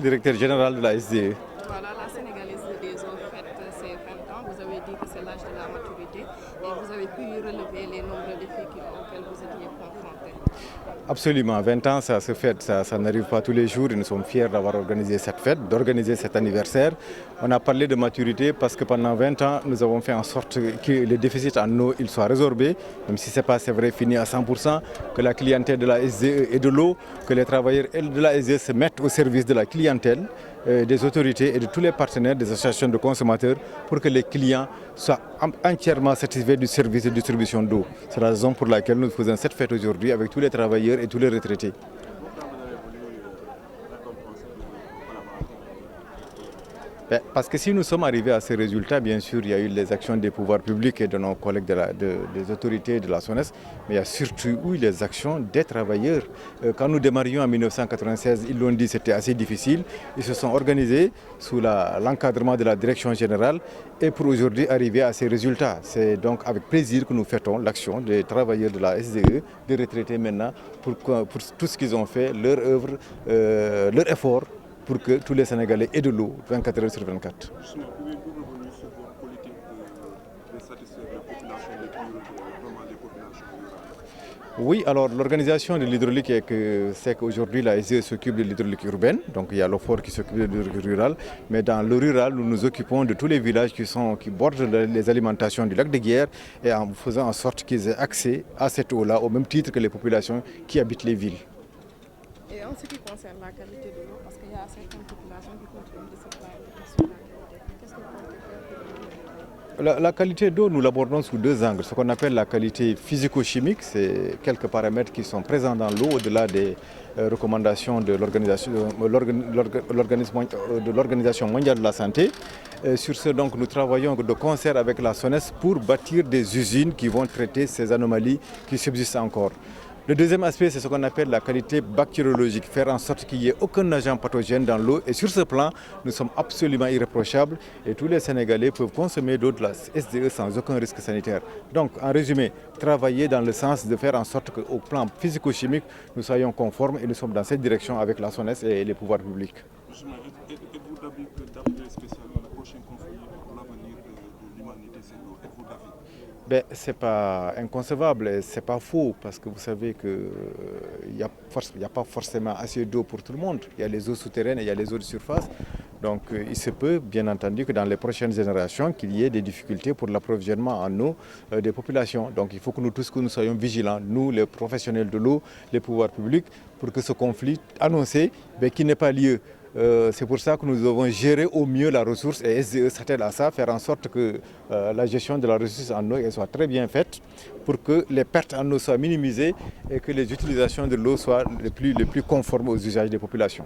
Directeur général de la SDE. Voilà, la Sénégalaise des eaux fête ses 20 ans. Vous avez dit que c'est l'âge de la maturité et vous avez pu relever les nombreux défis auxquels vous étiez confrontés. Absolument, 20 ans, ça se fête, ça n'arrive pas tous les jours et nous sommes fiers d'avoir organisé cette fête, d'organiser cet anniversaire. On a parlé de maturité parce que pendant 20 ans, nous avons fait en sorte que les déficits en eau ils soient résorbés, même si ce n'est pas c'est vrai fini à 100%, que la clientèle de la SDE ait de l'eau, que les travailleurs de la SDE se mettent au service de la clientèle, des autorités et de tous les partenaires des associations de consommateurs pour que les clients soient entièrement satisfaits du service de distribution d'eau. C'est la raison pour laquelle nous faisons cette fête aujourd'hui avec tous les travailleurs et tous les retraités. Parce que si nous sommes arrivés à ces résultats, bien sûr, il y a eu les actions des pouvoirs publics et de nos collègues des autorités de la SONES, mais il y a surtout eu les actions des travailleurs. Quand nous démarrions en 1996, ils l'ont dit, c'était assez difficile. Ils se sont organisés sous l'encadrement de la direction générale et pour aujourd'hui arriver à ces résultats. C'est donc avec plaisir que nous fêtons l'action des travailleurs de la SDE, des retraités maintenant, pour tout ce qu'ils ont fait, leur œuvre, leur effort, pour que tous les Sénégalais aient de l'eau 24 heures sur 24. Justement, pouvez-vous revenir sur votre politique de satisfaire les populations les plus vraiment les populations rurales? Oui, alors l'organisation de l'hydraulique c'est qu'aujourd'hui la SDE s'occupe de l'hydraulique urbaine, donc il y a l'OFOR qui s'occupe de l'hydraulique rurale, mais dans le rural, nous nous occupons de tous les villages qui bordent les alimentations du lac de Guiers et en faisant en sorte qu'ils aient accès à cette eau-là au même titre que les populations qui habitent les villes. Et en ce qui concerne la qualité de l'eau, parce qu'il y a certaines populations qui continuent de se plaindre sur la qualité, qu'est-ce que vous comptez faire? La qualité d'eau, nous l'abordons sous deux angles. Ce qu'on appelle la qualité physico-chimique, c'est quelques paramètres qui sont présents dans l'eau au-delà des recommandations de l'Organisation mondiale de la santé. Sur ce, donc, nous travaillons de concert avec la SONES pour bâtir des usines qui vont traiter ces anomalies qui subsistent encore. Le deuxième aspect, c'est ce qu'on appelle la qualité bactériologique, faire en sorte qu'il n'y ait aucun agent pathogène dans l'eau. Et sur ce plan, nous sommes absolument irréprochables et tous les Sénégalais peuvent consommer d'eau de la SDE sans aucun risque sanitaire. Donc, en résumé, travailler dans le sens de faire en sorte qu'au plan physico-chimique, nous soyons conformes et nous sommes dans cette direction avec la SONES et les pouvoirs publics. Justement, êtes-vous d'avis spécialement le prochain conflit pour l'avenir de l'humanité, c'est l'eau? Êtes-vous d'avis? Ce n'est pas inconcevable, ce n'est pas faux, parce que vous savez qu'il n'y a pas forcément assez d'eau pour tout le monde. Il y a les eaux souterraines et il y a les eaux de surface. Donc il se peut, bien entendu, que dans les prochaines générations, qu'il y ait des difficultés pour l'approvisionnement en eau des populations. Donc il faut que nous tous que nous soyons vigilants, nous les professionnels de l'eau, les pouvoirs publics, pour que ce conflit annoncé, qu'il n'ait pas lieu. C'est pour ça que nous devons gérer au mieux la ressource et SDE s'attelle à ça, faire en sorte que la gestion de la ressource en eau soit très bien faite pour que les pertes en eau soient minimisées et que les utilisations de l'eau soient les plus conformes aux usages des populations.